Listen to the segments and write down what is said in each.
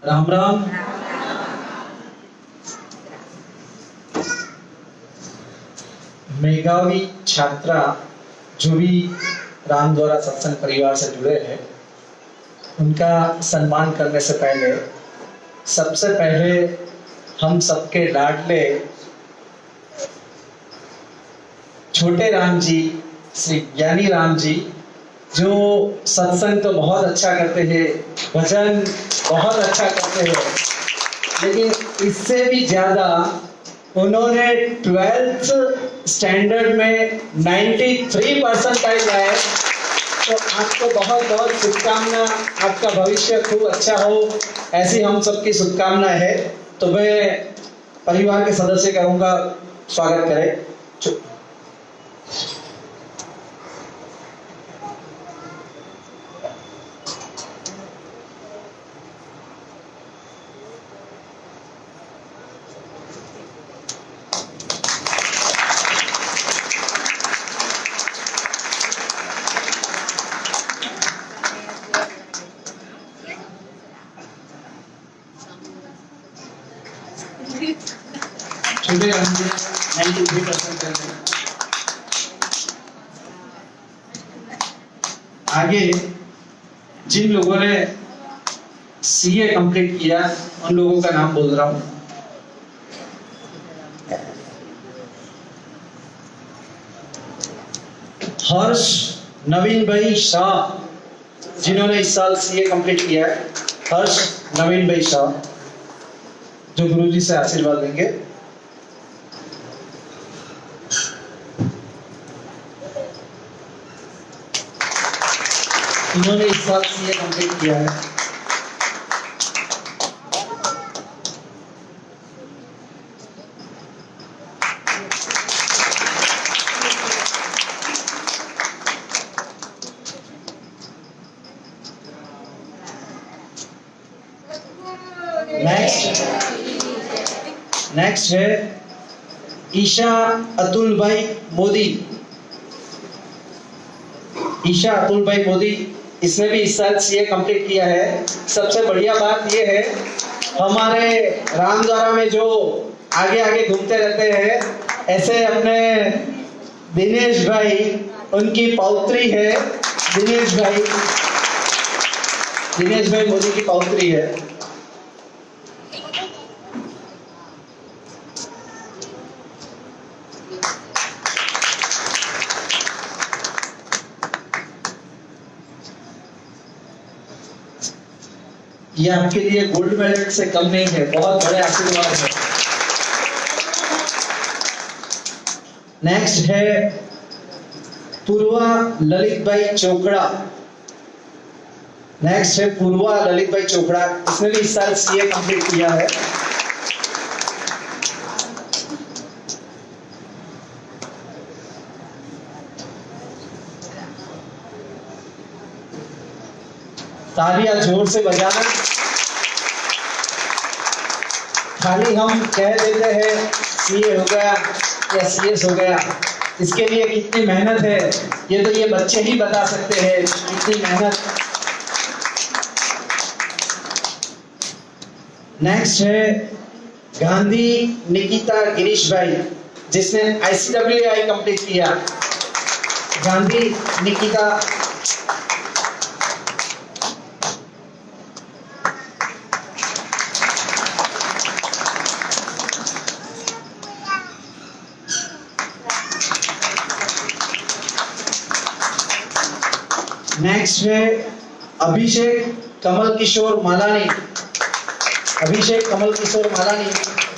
राम राम। मेघावी छात्रा जो भी राम द्वारा सत्संग परिवार से जुड़े हैं, उनका सम्मान करने से पहले सबसे पहले हम सबके लाडले छोटे राम जी, श्री ज्ञानी राम जी, जो सत्संग तो बहुत अच्छा करते हैं, भजन बहुत अच्छा करते हैं, लेकिन इससे भी ज्यादा उन्होंने 12th स्टैंडर्ड में 93 परसेंटाइल लाए। तो आपको बहुत बहुत शुभकामना, आपका भविष्य खूब अच्छा हो, ऐसी हम सबकी शुभकामना है। तो मैं परिवार के सदस्य कहूँगा, स्वागत करें। छोटे राम जी 93% आगे जिन लोगों ने सीए कंप्लीट किया, उन लोगों का नाम बोल रहा हूं। हर्ष नवीन भाई शाह, जिन्होंने इस साल सीए कंप्लीट किया है, हर्ष नवीन भाई शाह, जो गुरुजी से आशीर्वाद लेंगे। इन्होंने इस साल सीए कंप्लीट किया है। नेक्स्ट है ईशा अतुल भाई मोदी। ईशा अतुल भाई मोदी, इसने भी इस साल सीए कंप्लीट किया है। सबसे बढ़िया बात यह है, हमारे रामद्वारा में जो आगे आगे घूमते रहते हैं, ऐसे अपने दिनेश भाई, उनकी पौत्री है दिनेश भाई मोदी की पौत्री है। ये आपके लिए गोल्ड मेडल से कम नहीं है, बहुत बड़े आशीर्वाद है। नेक्स्ट है पूर्वा ललित भाई चोपड़ा। इसने भी इस साल सीए कंप्लीट किया है। तालियां जोर से बजाना। खाली हम कह देते हैं सीए हो गया या सीएस हो गया, इसके लिए कितनी मेहनत है ये तो ये बच्चे ही बता सकते हैं, कितनी मेहनत। नेक्स्ट है गांधी निकिता गिरीश भाई, जिसने ICWI कंप्लीट किया। गांधी निकिता, नेक्स्ट है अभिषेक कमल किशोर मालानी,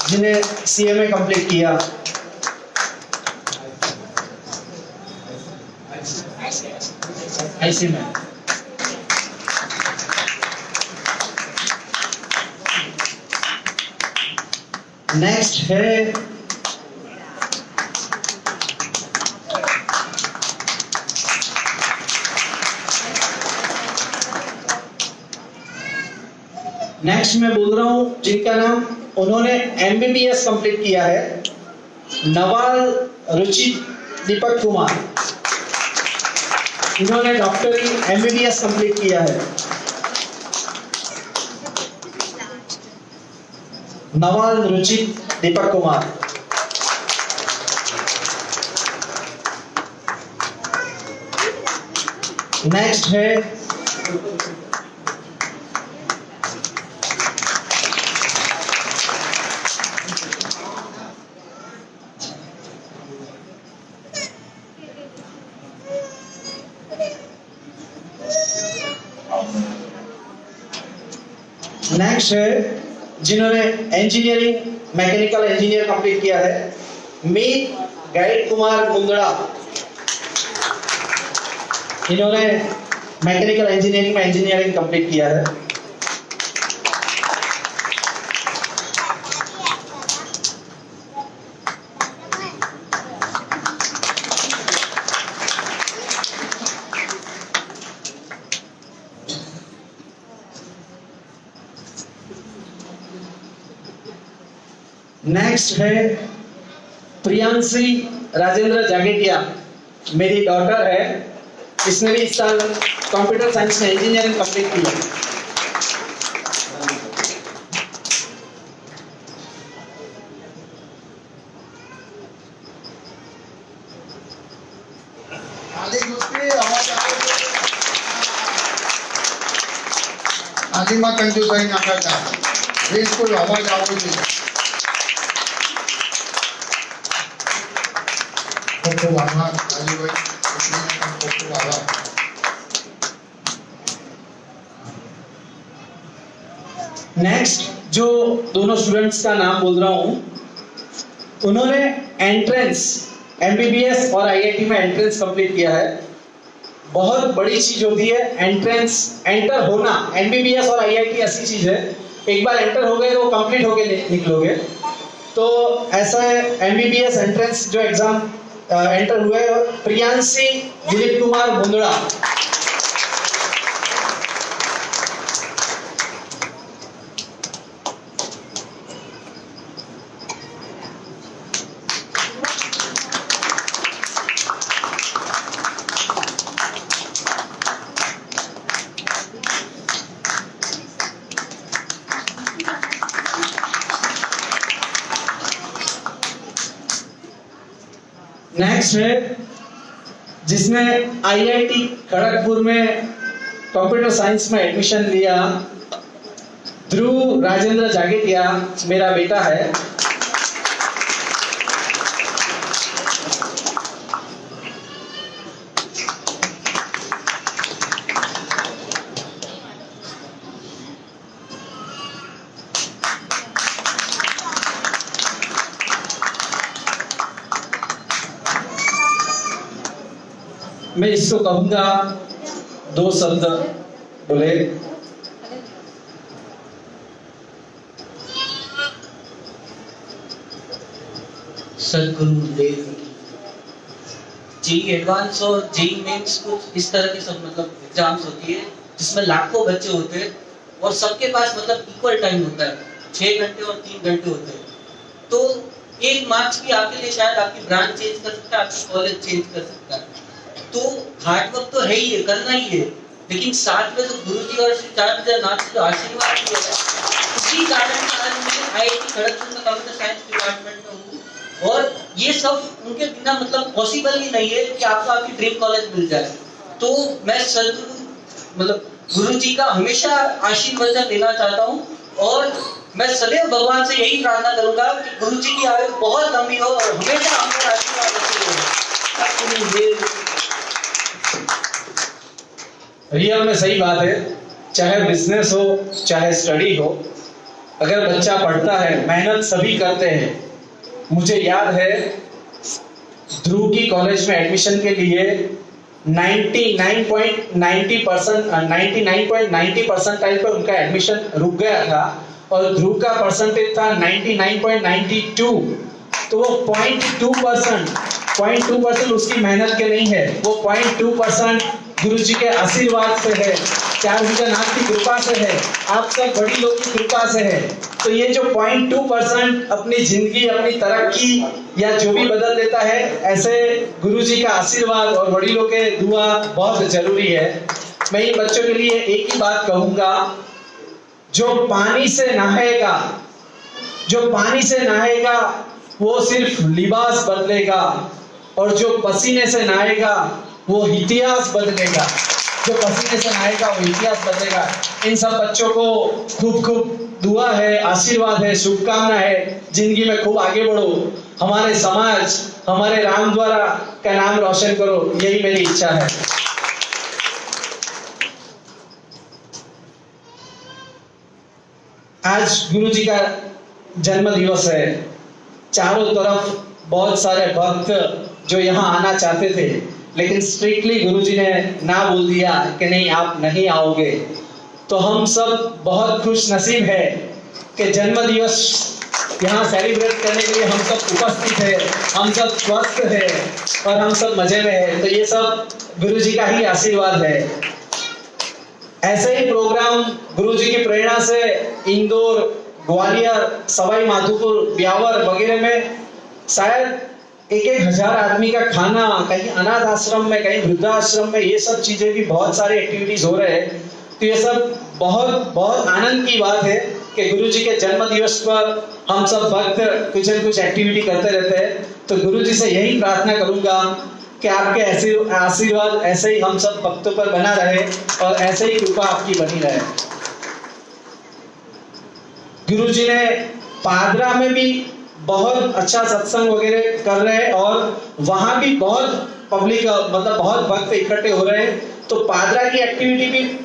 जिन्हें सीएमए कंप्लीट किया। IC में नेक्स्ट है नेक्स्ट मैं बोल रहा हूं जिनका नाम, उन्होंने MBBS कंप्लीट किया है, नवाल रुचि दीपक कुमार, इन्होंने डॉक्टरी MBBS कंप्लीट किया है। नवाल रुचित दीपक कुमार। नेक्स्ट है जिन्होंने इंजीनियरिंग मैकेनिकल इंजीनियर कंप्लीट किया है, मीत गाइड कुमार मुंदड़ा। इन्होंने मैकेनिकल इंजीनियरिंग में इंजीनियरिंग कंप्लीट किया है। नेक्स्ट है प्रियांशी राजेंद्र जागेटिया, मेरी डॉटर है। इसने भी इस साल कंप्यूटर साइंस में इंजीनियरिंग कंप्लीट की है। આદિમાં કંજુભાઈ નાખતા બિલકુલ અવાજ આવવો જોઈએ। ખૂબ આભાર કાજુભાઈ, ખૂબ આભાર। नेक्स्ट जो दोनों स्टूडेंट्स का नाम बोल रहा हूं, उन्होंने एंट्रेंस एमबीबीएस और आईआईटी में एंट्रेंस कंप्लीट किया है। बहुत बड़ी चीज होती है एंट्रेंस, एंटर होना। एमबीबीएस और आईआईटी ऐसी चीज है, एक बार एंटर हो गए तो कंप्लीट होके निकलोगे। तो ऐसा एमबीबीएस एंट्रेंस जो एग्जाम एंटर हुए प्रियांशी दिलीप कुमार मुंदड़ा। नेक्स्ट है जिसने आईआईटी खड़गपुर में कंप्यूटर साइंस में एडमिशन लिया, ध्रुव राजेंद्र जागेटिया, मेरा बेटा है। मैं इसको कहूंगा दो शब्द बोले। सदगुरुदेव जी एडवांस और जी मेंस कुछ इस तरह की सब मतलब एग्जाम्स होती है जिसमें लाखों बच्चे होते हैं और सबके पास मतलब इक्वल टाइम होता है, 6 घंटे और 3 घंटे होते हैं। तो एक मार्क्स भी आपके लिए शायद आपकी ब्रांच चेंज कर सकता है, आपकी कॉलेज चेंज कर सकता है। तो हार्ड वर्क तो है ही है, करना ही है, लेकिन साथ में तो गुरुजी और श्री चारुदयाल नाथ जी का आशीर्वाद भी है। उसी कारण से आज मैं आईआईटी खड़गपुर में कंप्यूटर साइंस डिपार्टमेंट में हूँ और ये सब उनके बिना मतलब पॉसिबल ही नहीं है कि आपको आपकी ड्रीम कॉलेज मिल जाए। तो मैं सदगुरु मतलब गुरु जी का हमेशा आशीर्वाद लेना चाहता हूँ और मैं सदैव भगवान से यही प्रार्थना करूंगा कि गुरु जी की आयु बहुत लंबी हो और हमेशा हमें आशीर्वाद देते हो। रियल में सही बात है, चाहे बिजनेस हो चाहे स्टडी हो, अगर बच्चा पढ़ता है, मेहनत सभी करते हैं। मुझे याद है ध्रुव की कॉलेज में एडमिशन के लिए 99.90 परसेंटाइल पर उनका एडमिशन रुक गया था और ध्रुव का परसेंटेज था 99.92। तो वो 0.2% उसकी मेहनत के नहीं है, वो 0.2% गुरुजी के आशीर्वाद से है, चारुदयाल की कृपा से है, आप सब बड़ी लोग की कृपा से है। तो ये जो 0.2% अपनी जिंदगी, अपनी तरक्की या जो भी बदल देता है, ऐसे गुरुजी का आशीर्वाद और बड़ी लोग के दुआ बहुत जरूरी है। मैं इन बच्चों के लिए एक ही बात कहूंगा, जो पानी से नहाएगा जो पानी से नहाएगा वो सिर्फ लिबास बदलेगा, और जो पसीने से नहाएगा वो इतिहास बदलेगा। जो पसीने से नहाएगा वो इतिहास बदलेगा। इन सब बच्चों को खूब खूब दुआ है, आशीर्वाद है, शुभकामना है, जिंदगी में खूब आगे बढ़ो, हमारे समाज, हमारे राम द्वारा का नाम रोशन करो, यही मेरी इच्छा है। आज गुरु जी का जन्म दिवस है। चारों तरफ बहुत सारे भक्त जो यहाँ आना चाहते थे, लेकिन स्ट्रिक्टली गुरु जी ने ना बोल दिया कि नहीं, आप नहीं आओगे। तो हम सब बहुत खुश नसीब है कि जन्म दिवस यहाँ सेलिब्रेट करने के लिए हम सब उपस्थित है, हम सब स्वस्थ है और हम सब मजे में है। तो ये सब गुरु जी का ही आशीर्वाद है। ऐसे ही प्रोग्राम गुरु जी की प्रेरणा से इंदौर, ग्वालियर, सवाई माधोपुर, ब्यावर वगैरह में शायद 1,000 आदमी का खाना, कहीं अनाथ आश्रम में, कहीं वृद्धाश्रम में, ये सब चीजें भी बहुत सारे एक्टिविटीज हो रहे हैं। तो ये सब बहुत बहुत आनंद की बात है कि गुरु जी के जन्म दिवस पर हम सब भक्त कुछ न कुछ एक्टिविटी करते रहते हैं। तो गुरु जी से यही प्रार्थना करूंगा कि आपके ऐसे आशीर्वाद ऐसे ही हम सब भक्तों पर बना रहे और ऐसे ही कृपा आपकी बनी रहे। गुरु जी ने पादरा में भी बहुत अच्छा सत्संग वगैरह कर रहे हैं और वहां भी बहुत पब्लिक, मतलब बहुत भक्त इकट्ठे हो रहे हैं। तो पादरा की एक्टिविटी भी,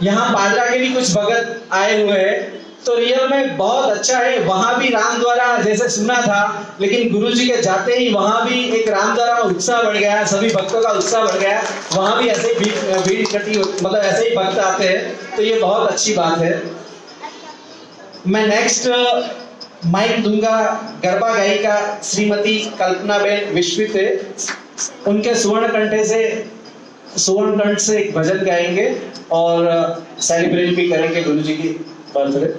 यहाँ पादरा के भी कुछ भगत आए हुए हैं, तो रियल में बहुत अच्छा है। वहां भी राम द्वारा जैसे सुना था, लेकिन गुरु जी के जाते ही वहां भी एक राम द्वारा उत्साह बढ़ गया, सभी भक्तों का उत्साह बढ़ गया। वहां भी ऐसे ही भीड़ इकट्ठी, मतलब ऐसे ही भक्त आते हैं, तो ये बहुत अच्छी बात है। मैं नेक्स्ट माइक दूंगा गरबा गायिका श्रीमती कल्पनाबेन विश्वित। उनके सुवर्ण कंठ से एक भजन गाएंगे और सेलिब्रेट भी करेंगे गुरु जी की birthday.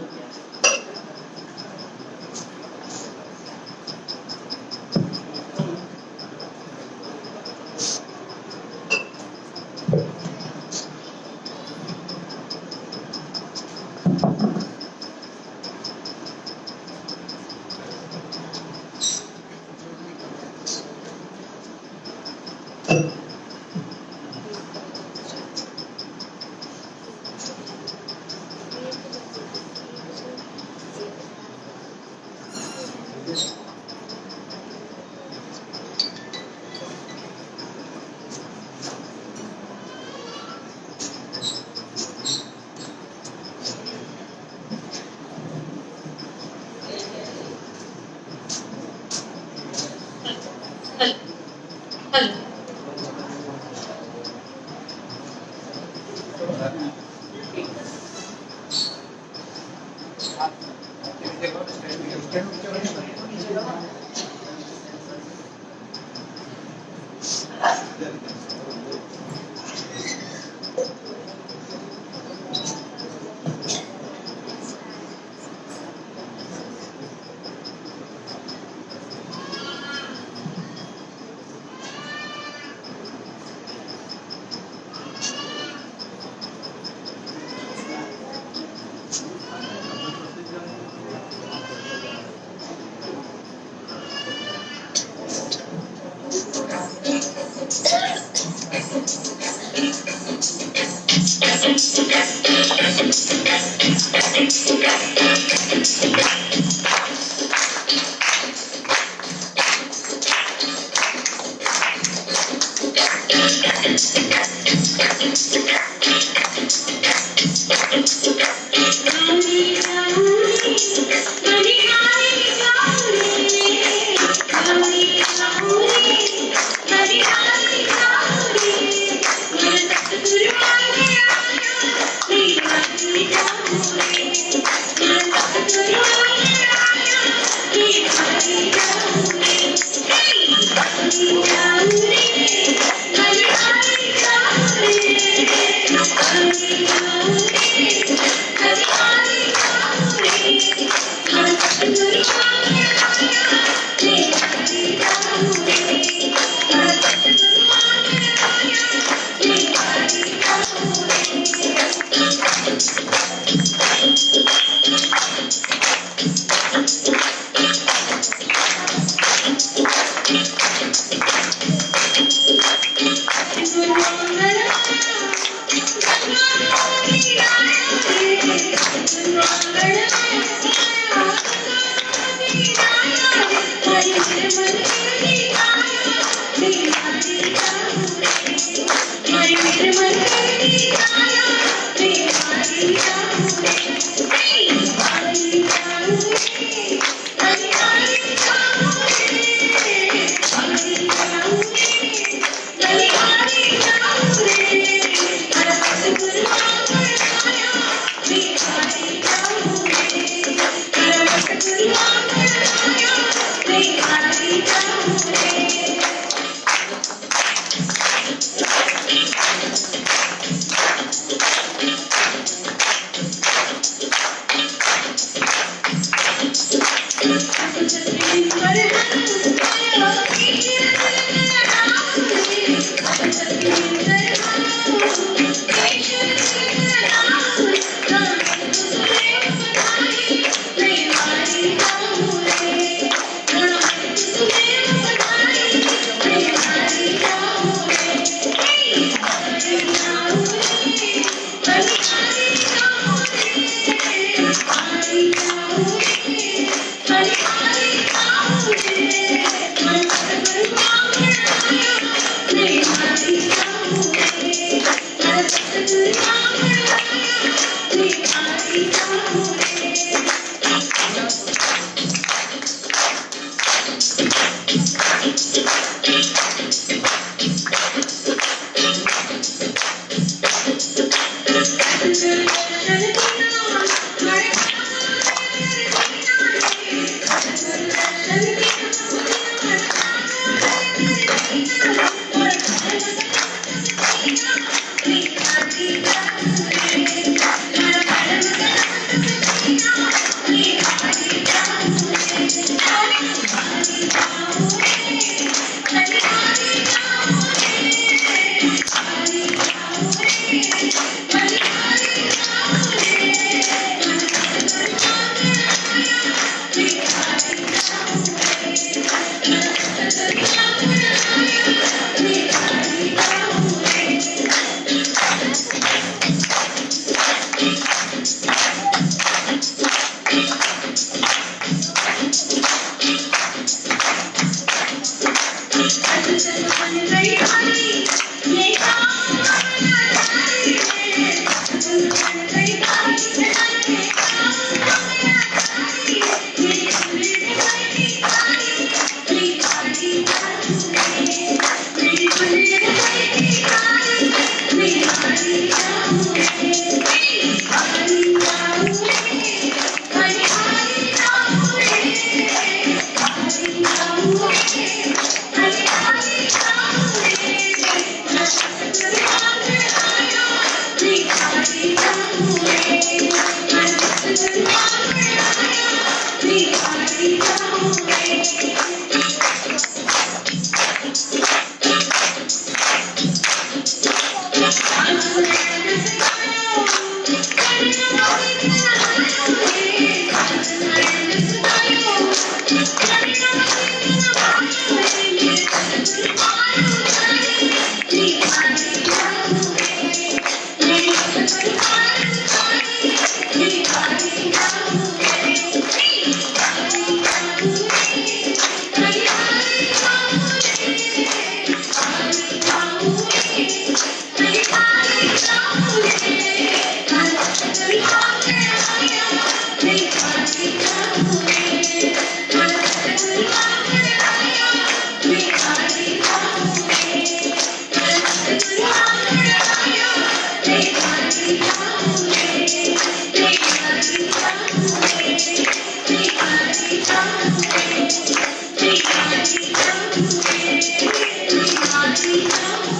Thank you. Thank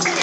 you.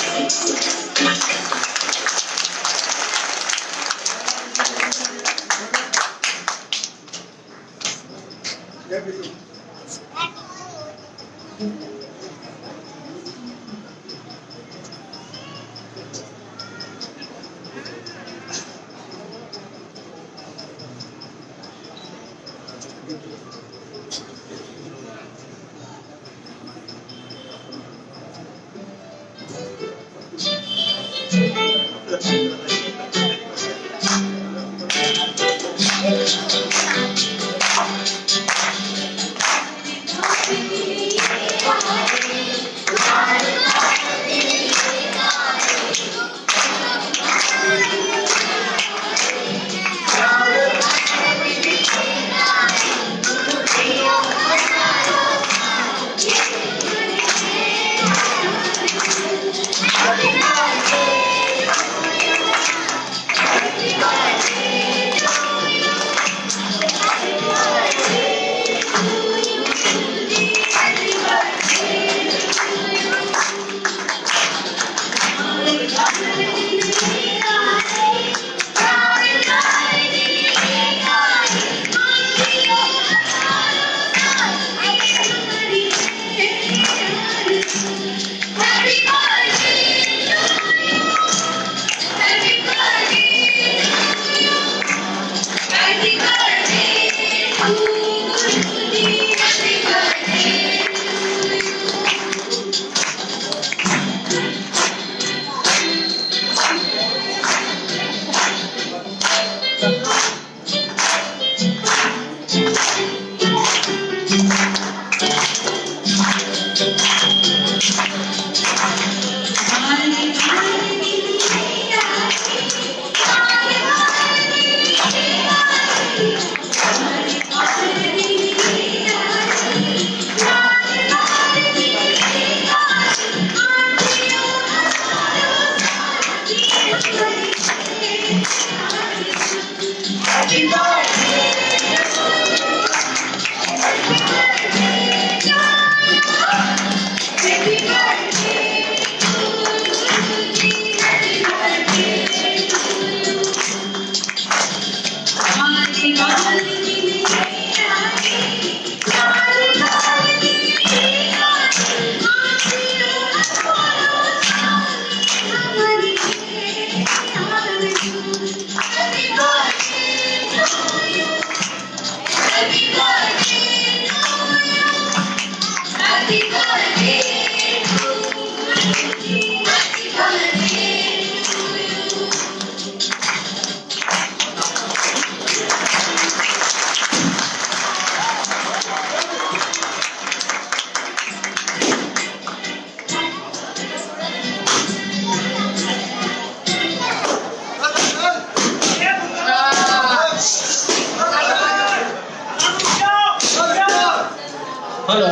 Hello,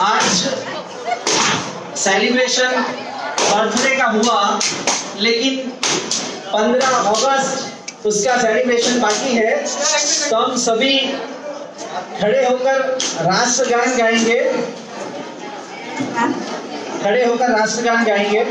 आज सेलिब्रेशन बर्थडे का हुआ, लेकिन 15 अगस्त उसका सेलिब्रेशन बाकी है। तो हम सभी खड़े होकर राष्ट्रगान गाएंगे, खड़े होकर राष्ट्रगान गाएंगे।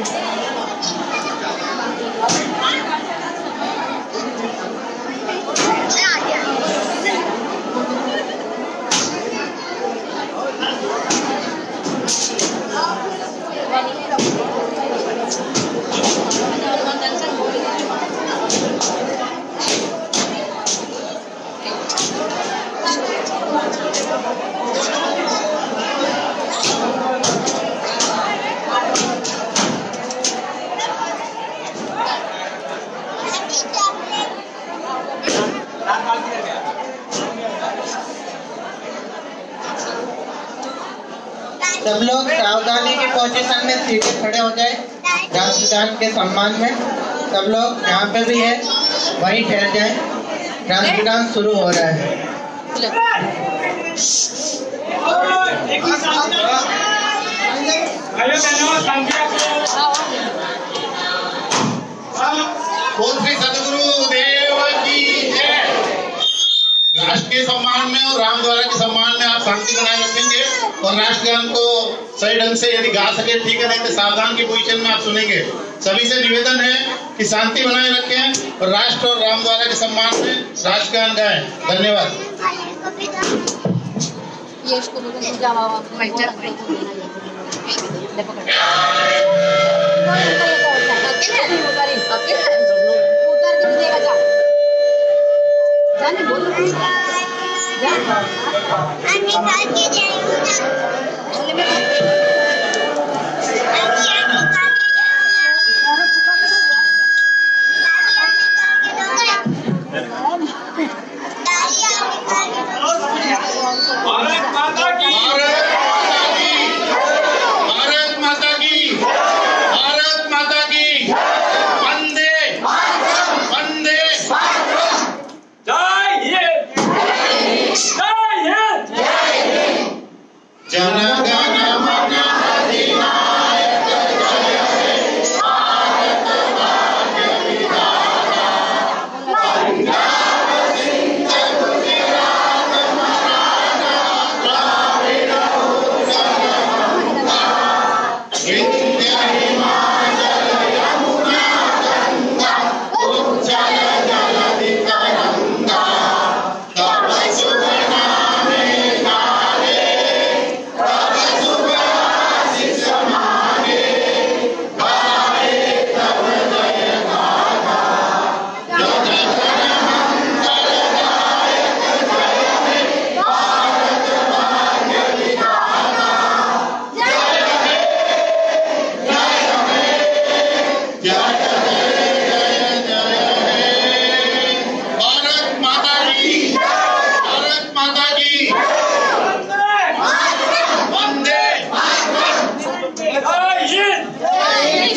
सब लोग सावधानी की पोजीशन में सीधे खड़े हो जाए राष्ट्रगान के सम्मान में। सब लोग यहाँ पे भी है वहीं ठहर जाए, राष्ट्रगान शुरू हो रहा है। बोल श्री सदगुरु देव की जय। राष्ट्र के सम्मान में और रामद्वारा के सम्मान में आप शांति बनाए रखेंगे और राष्ट्रगान को सही ढंग से यदि गा सके ठीक है, नहीं तो सावधान की पोजीशन में आप सुनेंगे। सभी से निवेदन है कि शांति बनाए रखें और राष्ट्र और रामद्वारा के सम्मान में राष्ट्रगान गाएं। धन्यवाद। अन्य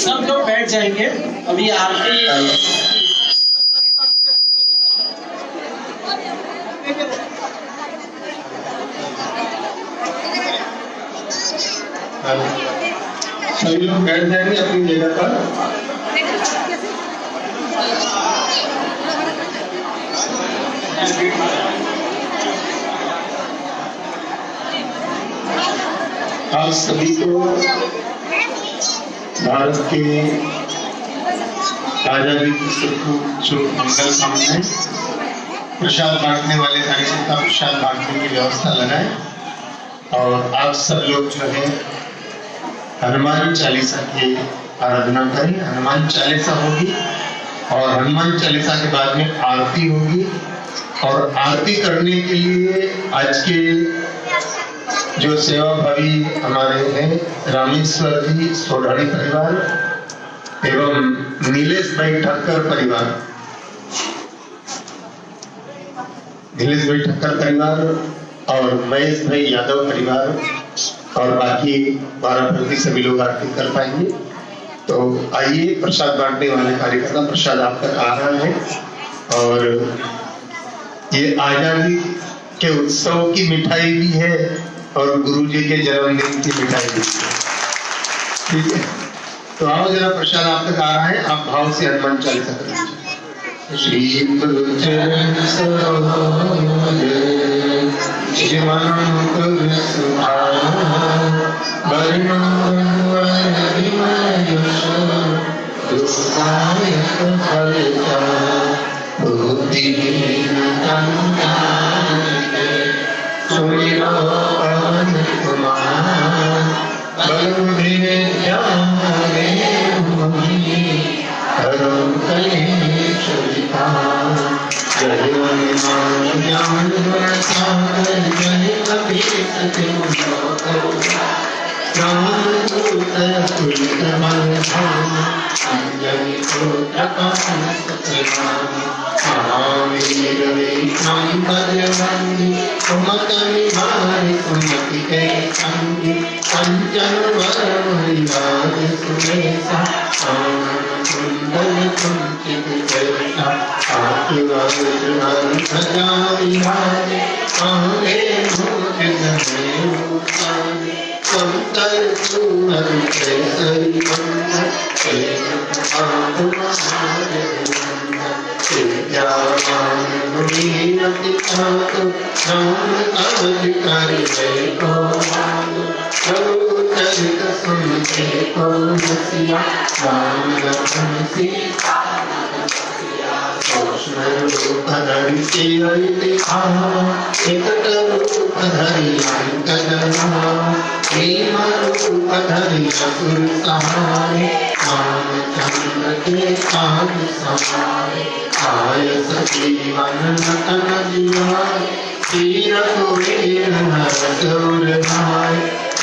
सब लोग बैठ जाएंगे, अभी आरती सभी लोग बैठ जाएंगे अपनी जगह पर। आप सभी को भारत के आजादी की शुभमंगल कामनाएं। प्रसाद बांटने वाले कार्यकर्ता प्रसाद बांटने की व्यवस्था लगाए और आप सब लोग जो है हनुमान चालीसा की आराधना करें। हनुमान चालीसा होगी और हनुमान चालीसा के बाद में आरती होगी और आरती करने के लिए आज के जो सेवा भावी हमारे हैं रामेश्वर जी सोढ़ानी परिवार एवं नीलेश भाई ठक्कर परिवार, नीलेश भाई ठक्कर परिवार और महेश भाई यादव परिवार और बाकी 12 सभी लोग आरती कर पाएंगे। तो आइए, प्रसाद बांटने वाले कार्यकर्ता प्रसाद आप तक आ रहा है और ये आजादी के उत्सव की मिठाई भी है और गुरु जी के जन्मदिन की मिठाई भी है। ठीक है, तो आओ जरा, प्रसाद आप तक आ रहा है, आप भाव से हनुमान चालीसा करें। श्री गुरु चरण सरोज शिवान गुरु सुभान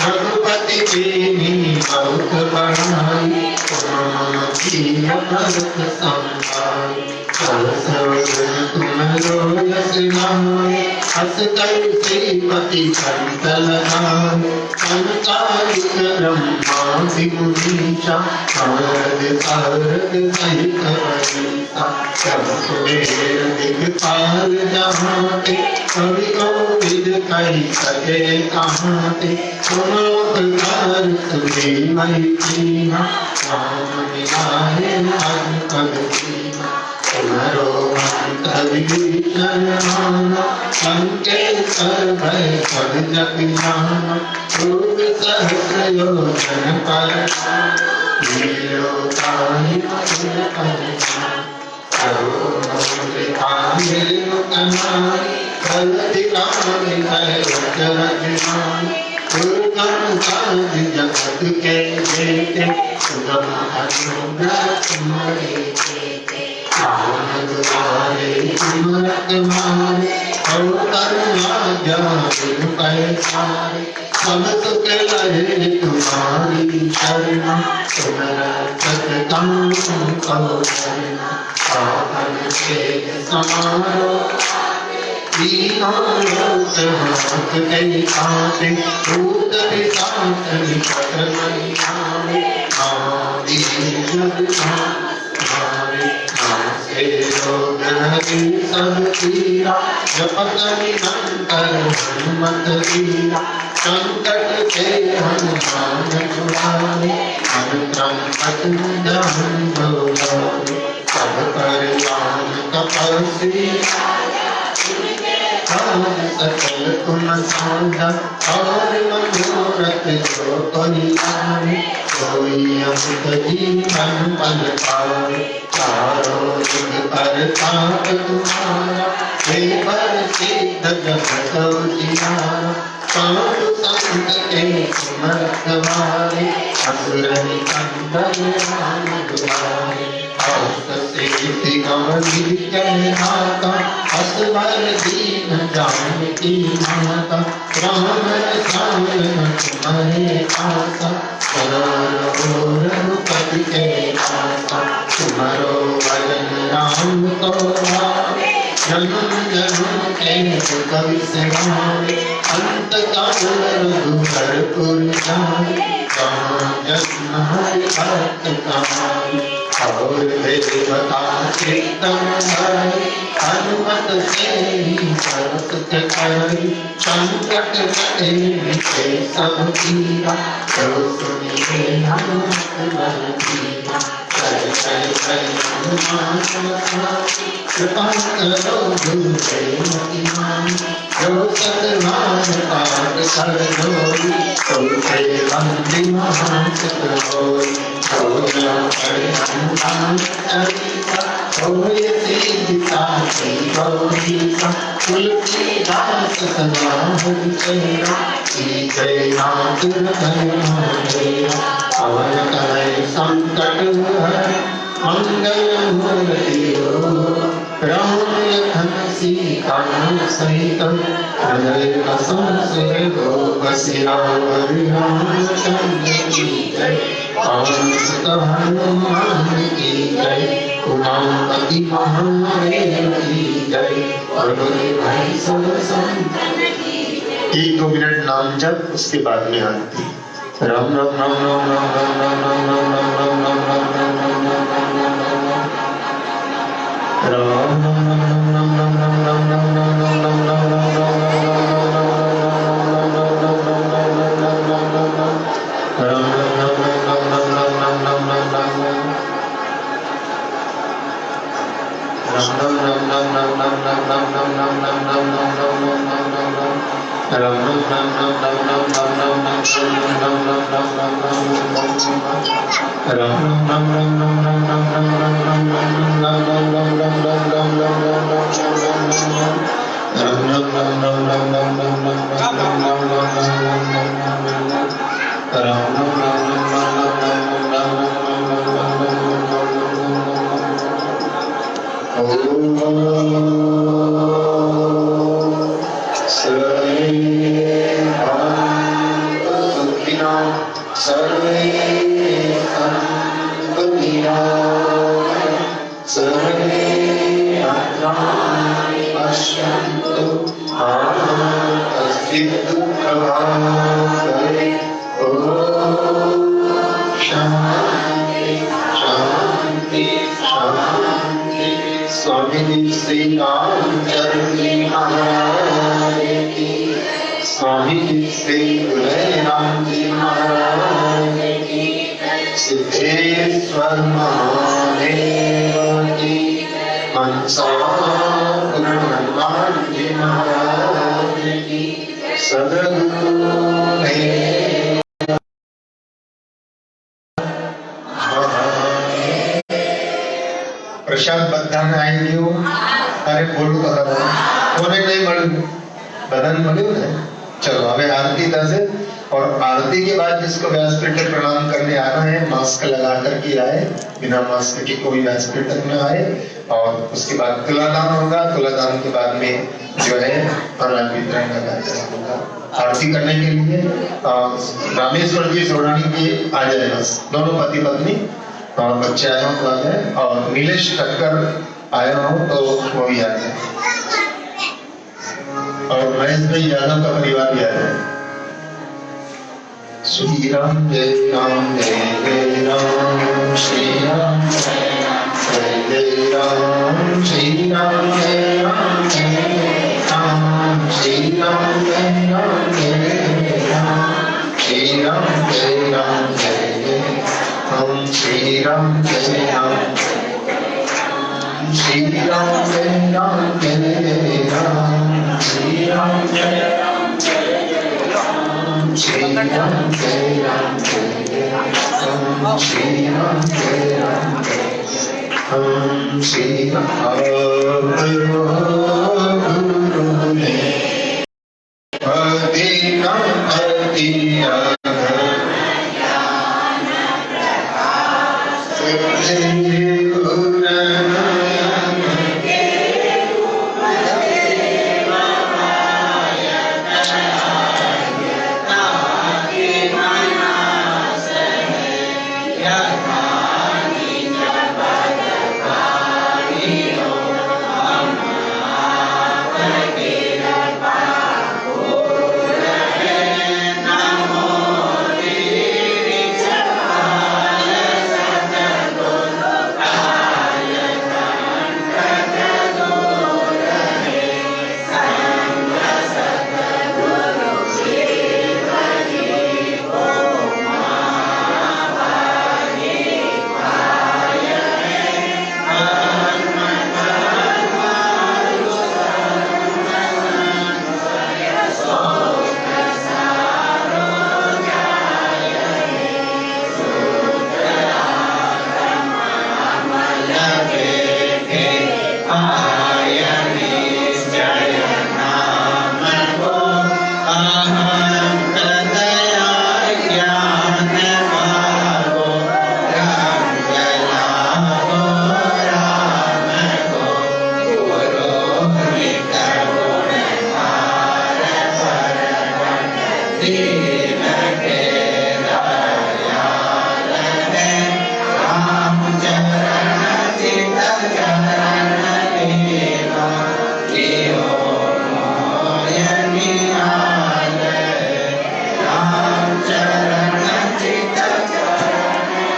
रघुपति प्रेमी बहुत बढ़ाई तुम यश नाय हस कर श्रीपति कंठ लगाय संसारिक ब्रह्मा विमुनीशा नारद सारद सहित वनीता सब कुबेर दिक्पाल जहाँ ते कवि कोविद कहि सके कहाँ ते सुनो पुकार सुने मई कीना राम मिलाए हर पग कीना तुम्हारो अंतर्विचरण माना संकेत भय सब जग जाना रूप सहस्र योजन पर लीलो ताहि पद पर जगत के बेटे सुगम अनुग्रह तुम्हारे तुम्हारे करुणा जान पैसारे सब सुख लहे तुम्हारी शरणा तुम्हारा सततम कहो शरणा साधन के समारो दीनानाथ हाथ कई आते दूत के साथ निकट नहीं आवे आवे जग हमारे नाम से रोग हरि सब पीरा जपत निरंतर हनुमत वीरा संकट के हनुमान छुड़ावे अनुक्रम पतन बोलावे सब पर राम तपस्वी सकल तुम साधा और मनोरथ जो कोई लावे कोई अमृत जीवन पद पावे चारों युग पर ताप तुम्हारा हे पर सिद्ध जगत उजियारा साधु संत के समर्थ वाले असुर निकंदन राम दुआरे से गवली कहलाता असवर दीन जानकी माता राम रसायन तुम्हारे आसा रघुपति के आसा तुम्हारो भजन राम को भावे जन्म जन्म के कवि से गावे अंत काल रघुवर जाए कहाँ जन्म हरि भक्त कहाए और देवता चित्तम हरि हनुमत से ही भक्त करी संकट कटे मिटे सब पीरा जो सुनिए हनुमत बल पीरा जय जय जय हनुमान कृपा करो गुरुदेव जो सतनाम पाठ कर लोई तो बंदी महासत होई तुलसीदास सदा हरिचेरा जय नाथ पवन करे संकट मंगल मूर्ति राम लखन सीता सहित हृदय संशय रामचंद्र की जय हनुमान की जय उमापति महादेव की जय भाई सब एक दो मिनट नाम जप उसके बाद में आरती राम राम राम राम राम राम राम राम राम राम राम राम राम राम राम स्वामी श्री रामचंद्र महाराज की स्वामी श्री राम जी महाराज की सिद्धेश्वर महादेव की मनसा हनुमान जी महाराज की सदगुरु प्रशांत बधाने आई गयो अरे बोलू कोने नहीं મળ્યું બધાને મળ્યું ને चलो हमें आरती थશે और आरती के बाद जिसको व्यासपीठ पर प्रणाम करने आना है मास्क लगा करके आए बिना मास्क के कोई व्यासपीठ तक न आए और उसके बाद तुलादान होगा तुलादान के बाद में जो है अनाज वितरण का कार्यक्रम होगा आरती करने के लिए रामेश्वर जी सोडानी के आ जाए बस दोनों पति पत्नी और बच्चे आए हो है और नीलेश ठक्कर आया हो तो वो भी आ जाए और महेश भाई यादव का परिवार भी आ रहा है। श्री राम जय राम जय जय राम श्री राम जय राम श्री राम जय राम जय राम श्री राम जय राम जय राम श्री राम जय राम जय राम श्री राम जय राम श्री राम जय राम जय राम श्री राम जय राम जय राम श्री राम जय राम जय राम श्री राम जय राम हम श्री राम गुरु ने अधीना अधीना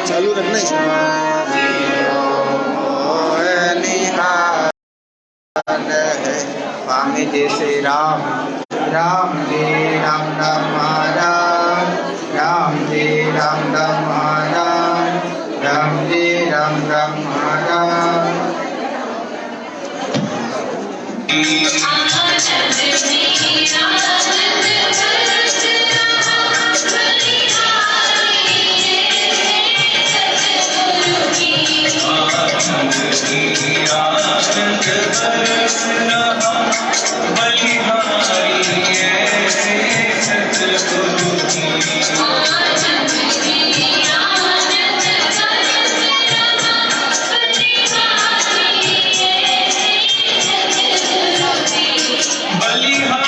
चालू रखना स्वामी जी श्री राम राम जी राम राम महाराज राम जी राम राम महाराज राम जी राम राम महाराज बलिहारी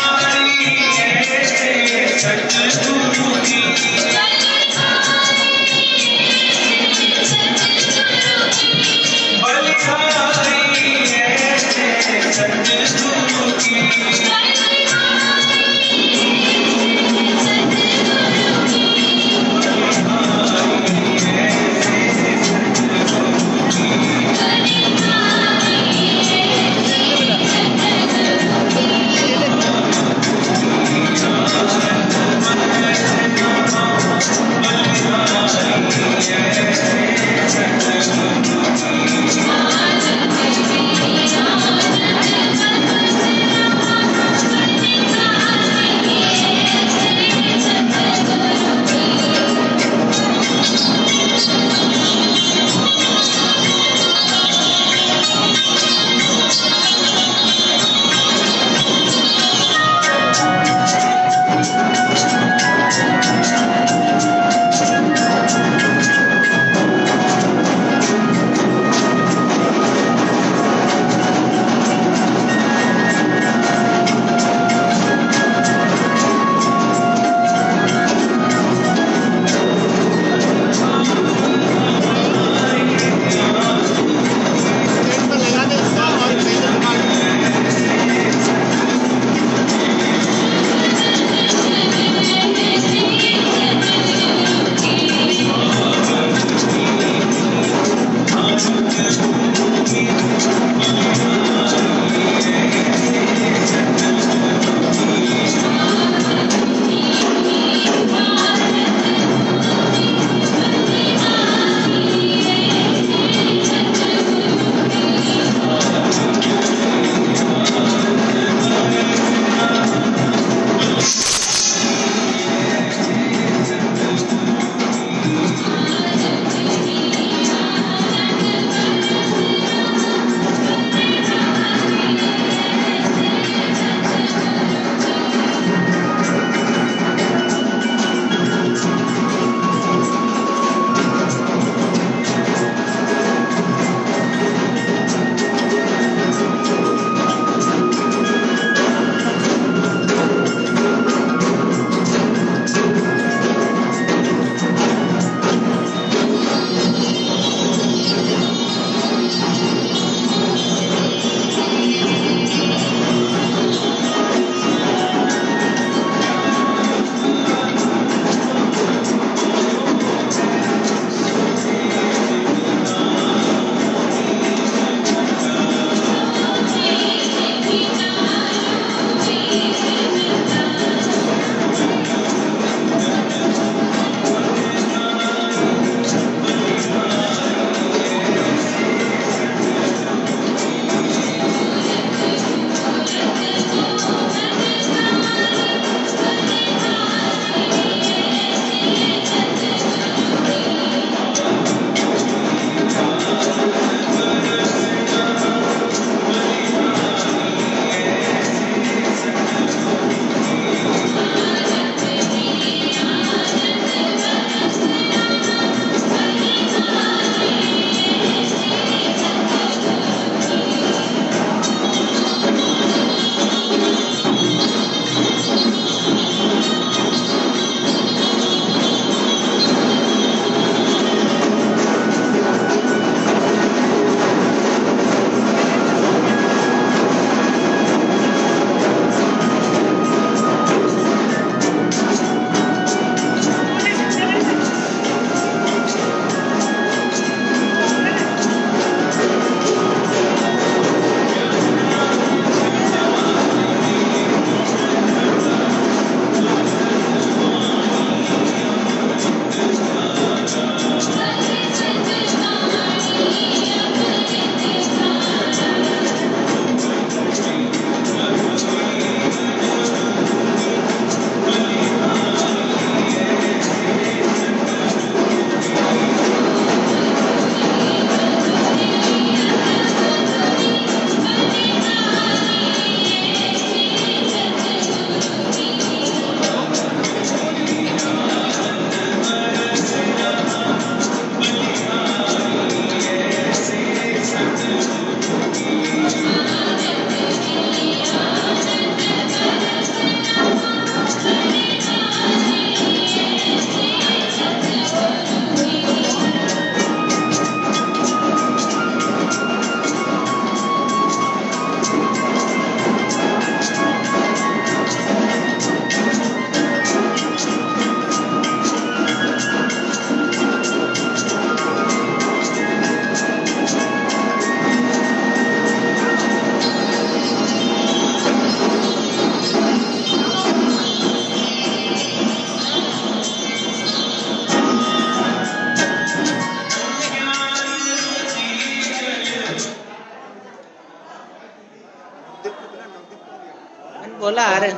बोला आ रहे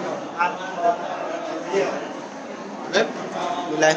बुलाए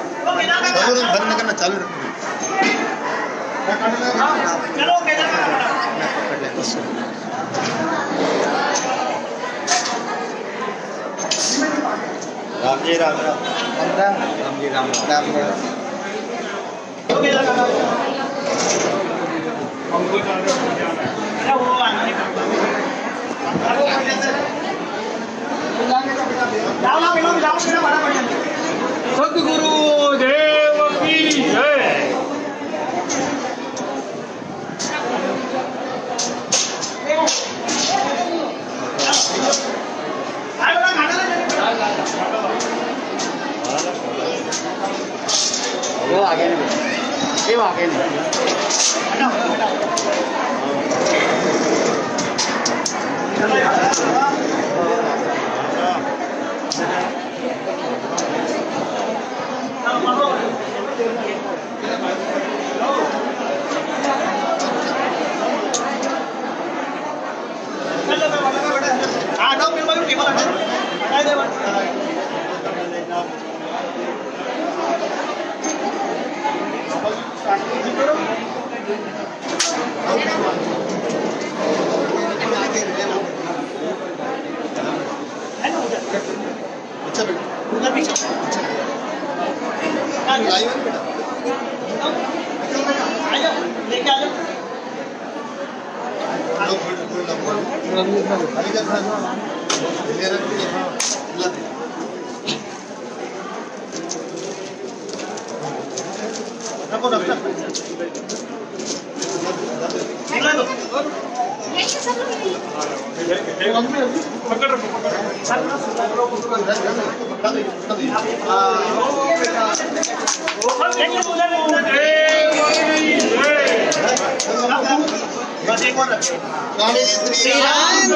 बंद करना चालू रखना राम जी राम राम राम जी राम राम सद्गुरु देव की जय। वो आगे नहीं ये आगे बस एक स्वामी जी श्री राम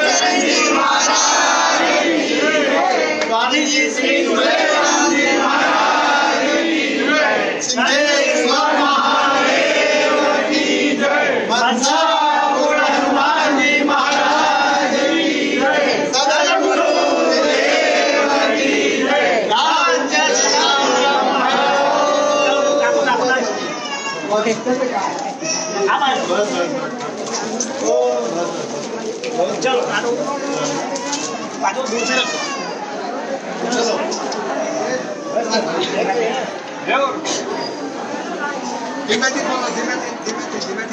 स्वामी जी श्री राम सिद्धेश्वर महादेव की जय हनुमान जी महाराज की जय सदगुरु देव की जय राज्य चलो काटो काटो दूर से रखो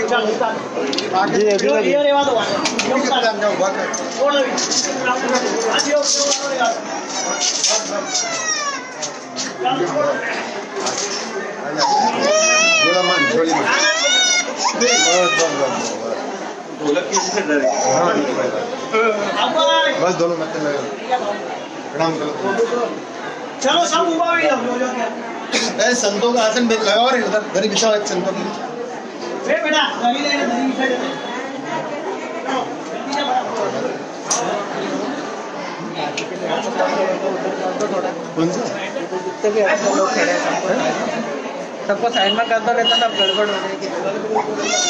चलो ये रेवा दो छोड़ दो बस दोनों मतलब प्रणाम करो चलो सब उबा भी जाओ अरे संतों का आसन लगाओ रे उधर गरीब बिछाओ एक संतों की बेटा गली ले गली बिछा दे कौन सा जितने भी ऐसे लोग खड़े हैं सबको साइड में कर दो, रहता ना गड़बड़ हो जाएगी।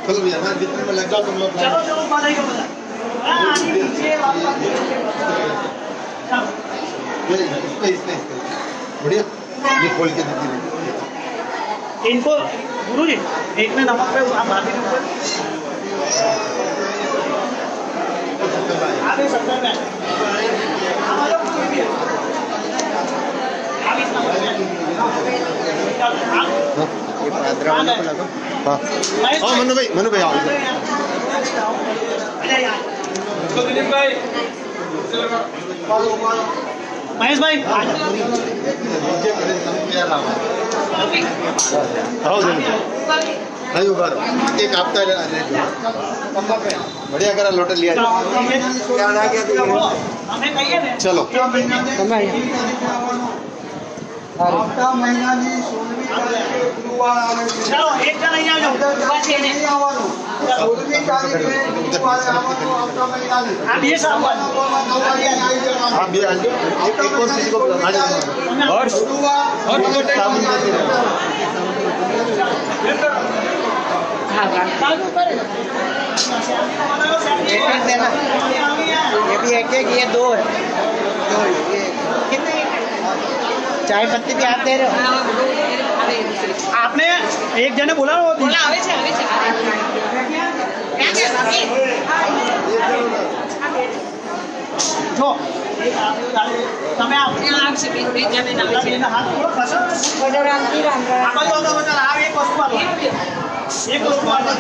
चलो भैया मैं जितने में लग जाओ तुम लोग चलो चलो बधाई को बता आगे पीछे इसमें बढ़िया ये खोल के दीदी इनको गुरुजी एक में नमक पे आप भाभी के ऊपर आगे 70 में हमारा कोई भी आप इतना ये पादरा वाले को लगा हाँ हाँ मनु भाई आओ महेश भाई आओ जल्दी नहीं उबार एक हफ्ता बढ़िया करा लोटा लिया हमें कहिए ना चलो चलो एक जन नहीं आ जाओ आप ये सब आप भी आ जाओ एक और किसी को आ जाओ और साबुन देते रहो देना ये भी एक ये दो है कितने चाय पत्ती भी आप दे रहे हो? आपने एक जने बोला જો તમે આવશે બે જણે આવે છે હાથ થોડો ખસો આ બાજુ આવતા બધા આ એક વસ્તુ આપો એક વસ્તુ આપો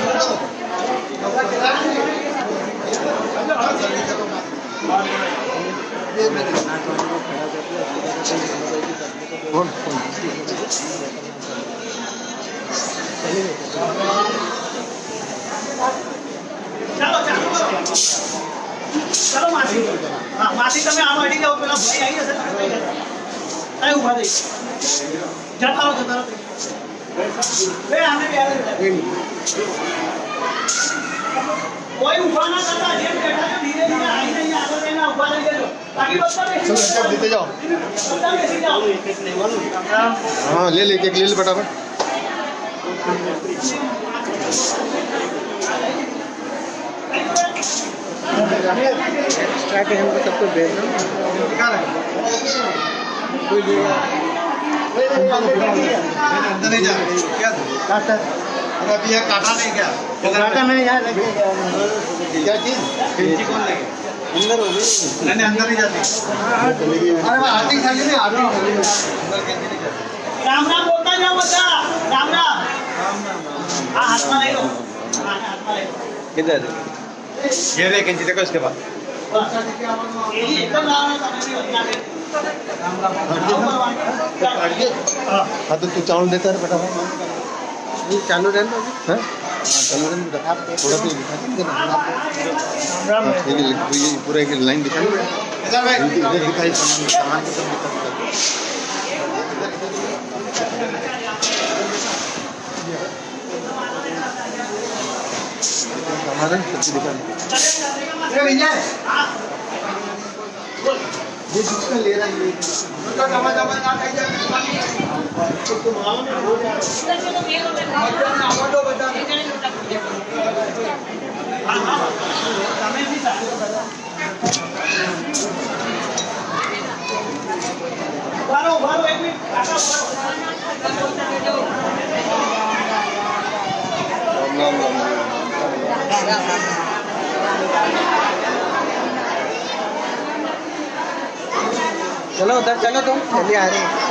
ચાલો ચાલો ચલો માસી હા માસી તમે આમ અડી જાઓ પેલા ભાઈ આવી જશે કઈ ઉભા થઈ જતા રહો બે આને બે કોઈ ઉભા ના કરતા જેમ બેઠા છો ધીરે ધીરે આવીને અહીંયા આગળ જઈને ઉભા થઈ જજો બાકી બધા બેસી सब देते जाओ બધા બેસી જાઓ हाँ ले ले केक ले ले फटाफट एक्स्ट्रा के हमको सबको भेज दो। अंदर नहीं जा क्या अभी ये काटा नहीं क्या काटा नहीं यार क्या चीज कैंची कौन लेके अंदर हो गई नहीं अंदर नहीं जाती अरे मैं आती खाली नहीं आती अंदर कैंची नहीं जाती राम राम बोलता जाओ बच्चा राम राम हाँ हाथ में ले लो हाँ हाथ में ले लो किधर ये रे कैंची देखो इसके बाद एकदम राम राम हाँ तो तू चावल देता है फटाफट ये चालू रहना हाँ पूरा एक लाइन दिखाई इधर दिखाई सामान को सब हमारे सब्जी दुकान ये जिसका ले रहा है उनका जमा जमा ना खाई बारो एक मिनट चलो उधर चलो तुम जल्दी आ रही है।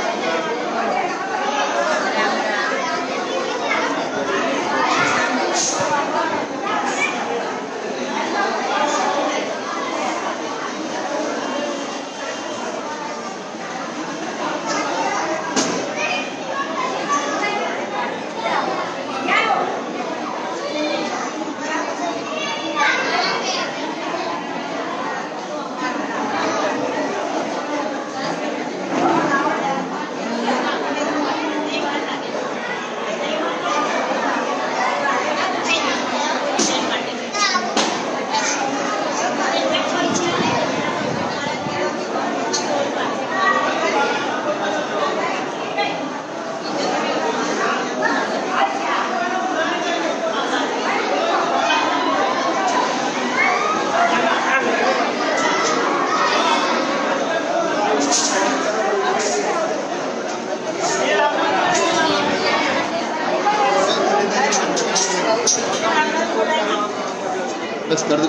बस कर दो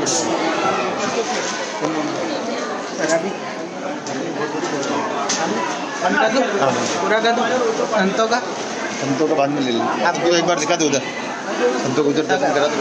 पूरा कर दो संतों का बाद में ले लेंगे आपको एक बार दिखा दो उधर संतों को उधर दर्शन करा दो